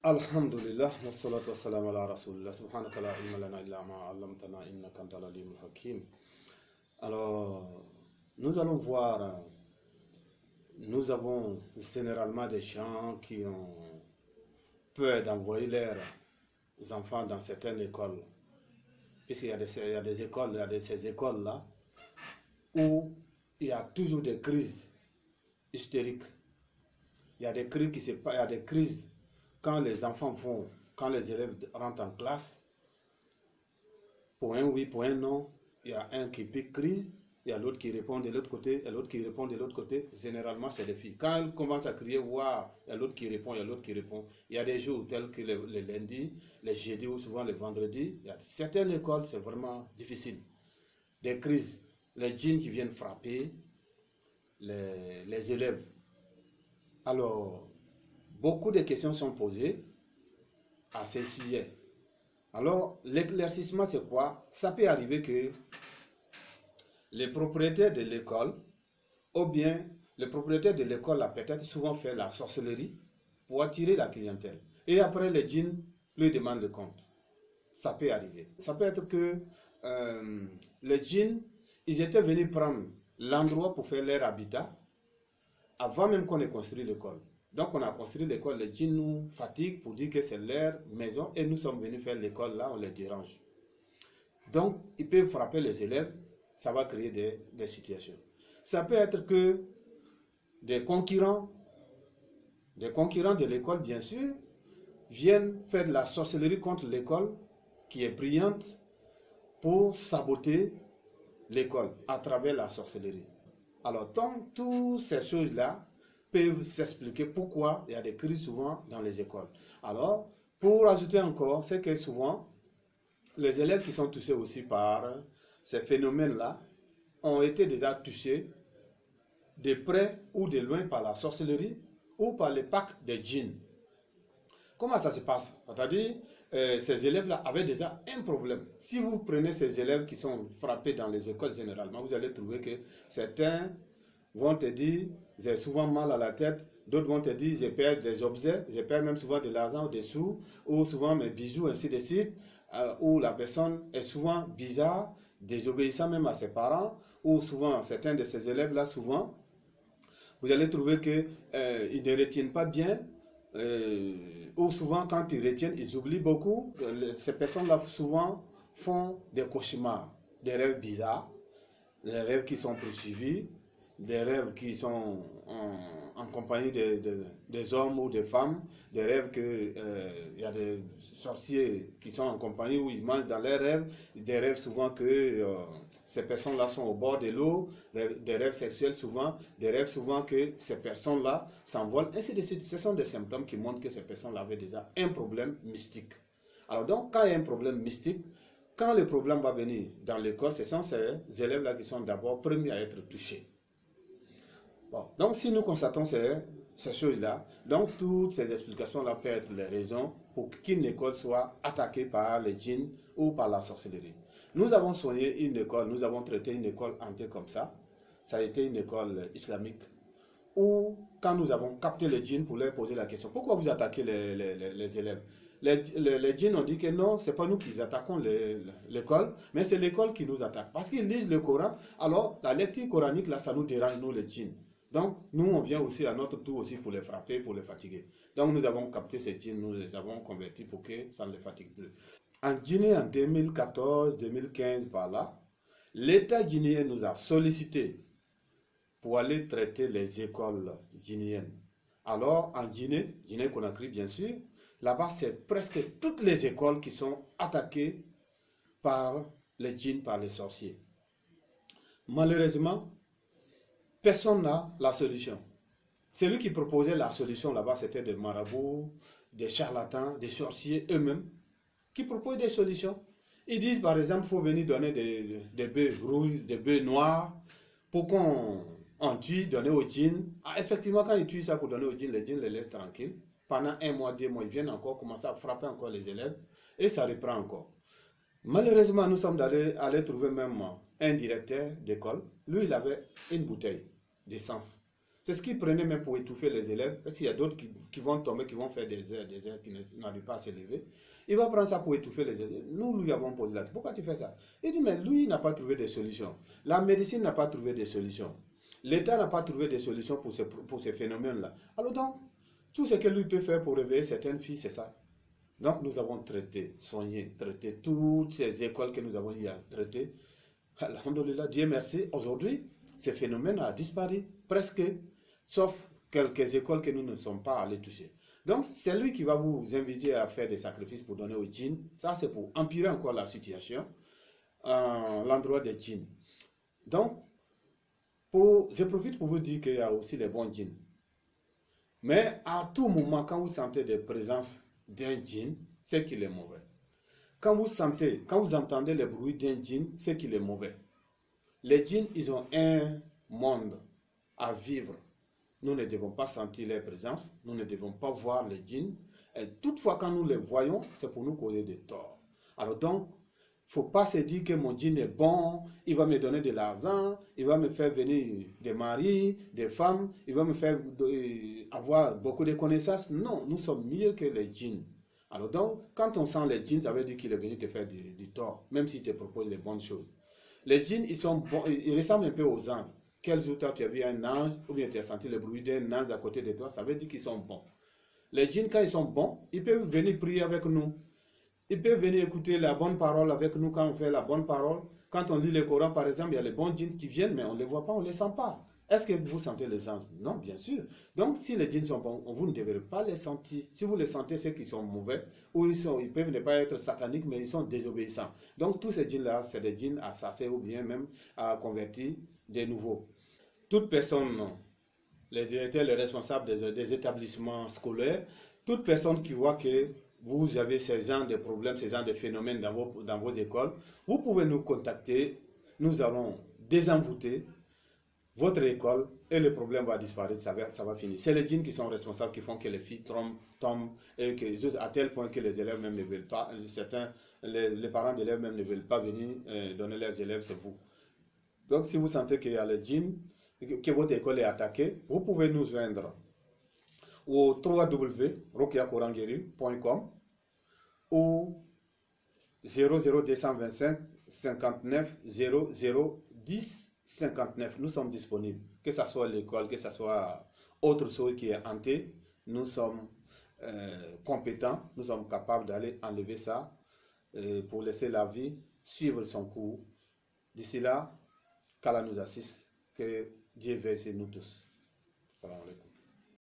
Alhamdulillah, wassalatu wassalamu ala rasulillah, subhanaka la ilma lana illa ma 'allamtana innaka antal alimul hakim. Alors, nous allons voir, nous avons généralement des gens qui ont peur d'envoyer leurs enfants dans certaines écoles. Puisqu'il y a des écoles, il y a ces écoles-là où il y a toujours des crises hystériques. Il y a des crises quand les enfants quand les élèves rentrent en classe, pour un oui, pour un non, il y a un qui pique crise, il y a l'autre qui répond de l'autre côté, et l'autre qui répond de l'autre côté. Généralement, c'est des filles. Quand elles commencent à crier, waouh, il y a l'autre qui répond, il y a l'autre qui répond. Il y a des jours tels que les lundis, les jeudis ou souvent les vendredis. Il y a certaines écoles, c'est vraiment difficile. Des crises, les djinns qui viennent frapper les élèves. Alors, beaucoup de questions sont posées à ces sujets. Alors, l'éclaircissement, c'est quoi? Ça peut arriver que les propriétaires de l'école, ou bien le propriétaire de l'école a peut-être souvent fait la sorcellerie pour attirer la clientèle. Et après, les djinns lui demandent le compte. Ça peut arriver. Ça peut être que les djinns, ils étaient venus prendre l'endroit pour faire leur habitat avant même qu'on ait construit l'école. Donc on a construit l'école, les djinns nous fatiguent pour dire que c'est leur maison et nous sommes venus faire l'école là, on les dérange. Donc ils peuvent frapper les élèves, ça va créer des situations. Ça peut être que des concurrents de l'école, bien sûr, viennent faire de la sorcellerie contre l'école qui est brillante pour saboter l'école à travers la sorcellerie. Alors, toutes ces choses-là peuvent s'expliquer pourquoi il y a des crises souvent dans les écoles. Alors, pour ajouter encore, c'est que souvent, les élèves qui sont touchés aussi par ces phénomènes-là ont été déjà touchés de près ou de loin par la sorcellerie ou par les pactes des djinns. Comment ça se passe? C'est-à-dire, ces élèves-là avaient déjà un problème. Si vous prenez ces élèves qui sont frappés dans les écoles généralement, vous allez trouver que certains vont te dire, j'ai souvent mal à la tête, d'autres vont te dire, j'ai perdu des objets, j'ai perdu même souvent de l'argent ou des sous, ou souvent mes bijoux, ainsi de suite, où la personne est souvent bizarre, désobéissant même à ses parents, ou souvent, certains de ces élèves-là, souvent, vous allez trouver qu'ils ne retiennent pas bien, ou souvent quand ils retiennent, ils oublient beaucoup. Ces personnes-là souvent font des cauchemars, des rêves bizarres, des rêves qui sont poursuivis, des rêves qui sont en compagnie des hommes ou des femmes, des rêves que y a des sorciers qui sont en compagnie où ils mangent dans leurs rêves, des rêves souvent que ces personnes-là sont au bord de l'eau, des rêves sexuels souvent, des rêves souvent que ces personnes-là s'envolent, ainsi de suite. Ce sont des symptômes qui montrent que ces personnes-là avaient déjà un problème mystique. Alors donc, quand il y a un problème mystique, quand le problème va venir dans l'école, ce sont ces élèves-là qui sont d'abord premiers à être touchés. Bon, donc si nous constatons ces choses-là, donc toutes ces explications-là peuvent être les raisons pour qu'une école soit attaquée par les djinns ou par la sorcellerie. Nous avons soigné une école, nous avons traité une école entière comme ça. Ça a été une école islamique où quand nous avons capté les djinns pour leur poser la question, pourquoi vous attaquez les élèves? Les djinns ont dit que non, ce n'est pas nous qui attaquons l'école, mais c'est l'école qui nous attaque. Parce qu'ils lisent le Coran, alors la lecture coranique, là, ça nous dérange, nous les djinns. Donc, nous, on vient aussi à notre tour aussi pour les frapper, pour les fatiguer. Donc, nous avons capté ces djinns, nous les avons convertis pour que ça ne les fatigue plus. En Guinée, en 2014-2015, par là, l'État guinéen nous a sollicité pour aller traiter les écoles guinéennes. Alors, en Guinée-Conakry, bien sûr, là-bas, c'est presque toutes les écoles qui sont attaquées par les djinns, par les sorciers. Malheureusement, personne n'a la solution. Celui qui proposait la solution là-bas, c'était des marabouts, des charlatans, des sorciers eux-mêmes, qui proposent des solutions. Ils disent par exemple, il faut venir donner des bœufs rouges, des bœufs noirs, pour qu'on tue, donner aux djinns. Ah, effectivement, quand ils tuent ça pour donner aux djinns les laissent tranquilles. Pendant 1 mois, 2 mois, ils viennent encore commencer à frapper encore les élèves, et ça reprend encore. Malheureusement, nous sommes allés trouver même un directeur d'école. Lui, il avait une bouteille d'essence. C'est ce qu'ils prenaient même pour étouffer les élèves. Parce qu'il y a d'autres qui vont tomber, qui vont faire des heures, qui n'arrivent pas à s'élever. Il va prendre ça pour étouffer les élèves. Nous lui avons posé la question. Pourquoi tu fais ça? Il dit, mais lui, il n'a pas trouvé de solution. La médecine n'a pas trouvé de solution. L'État n'a pas trouvé de solution pour ces phénomènes-là. Alors donc, tout ce que lui peut faire pour réveiller certaines filles, c'est ça. Donc nous avons traité, soigné, traité toutes ces écoles que nous avons eu à traiter. Alhamdulillah, Dieu merci, aujourd'hui, ces phénomènes ont disparu presque, sauf quelques écoles que nous ne sommes pas allés toucher. Donc c'est lui qui va vous inviter à faire des sacrifices pour donner aux djinns. Ça c'est pour empirer encore la situation, l'endroit des djinns. Donc, je profite pour vous dire qu'il y a aussi les bons djinns. Mais à tout moment, quand vous sentez des présences d'un djinn, c'est qu'il est mauvais. Quand vous entendez les bruits d'un djinn, c'est qu'il est mauvais. Les djinns, ils ont un monde à vivre. Nous ne devons pas sentir leur présence, nous ne devons pas voir les djinns. Et toutefois, quand nous les voyons, c'est pour nous causer des torts. Alors donc, il ne faut pas se dire que mon djinn est bon, il va me donner de l'argent, il va me faire venir des maris, des femmes, il va me faire avoir beaucoup de connaissances. Non, nous sommes mieux que les djinns. Alors donc, quand on sent les djinns, ça veut dire qu'il est venu te faire du tort, même s'il te propose les bonnes choses. Les djinns, ils sont bons, ils ressemblent un peu aux anges. Quel jour tu as vu un ange, ou bien tu as senti le bruit d'un ange à côté de toi, ça veut dire qu'ils sont bons. Les djinns, quand ils sont bons, ils peuvent venir prier avec nous. Ils peuvent venir écouter la bonne parole avec nous quand on fait la bonne parole. Quand on lit le Coran, par exemple, il y a les bons djinns qui viennent, mais on ne les voit pas, on ne les sent pas. Est-ce que vous sentez les anges? Non, bien sûr. Donc, si les djinns sont bons, vous ne devez pas les sentir. Si vous les sentez, c'est qu'ils sont mauvais, ou ils peuvent ne pas être sataniques, mais ils sont désobéissants. Donc, tous ces djinns-là, c'est des djinns assassins ou bien même à convertir des nouveaux. Toute personne, les directeurs, les responsables des établissements scolaires, toute personne qui voit que vous avez ces gens de problèmes, ces gens de phénomènes dans vos écoles, vous pouvez nous contacter. Nous allons désenvoûter votre école et le problème va disparaître, ça va finir. C'est les djinns qui sont responsables, qui font que les filles tombent et que, à tel point que les élèves même ne veulent pas, les parents d'élèves même ne veulent pas venir donner leurs élèves, c'est vous. Donc si vous sentez qu'il y a les djinns, que votre école est attaquée, vous pouvez nous joindre au www.rokiakorangeri.com ou 00225 59 00 10 59. Nous sommes disponibles. Que ce soit l'école, que ce soit autre chose qui est hantée, nous sommes compétents, nous sommes capables d'aller enlever ça pour laisser la vie suivre son cours. D'ici là, qu'Allah nous assiste, que Dieu veille sur nous tous. Salam alaikum.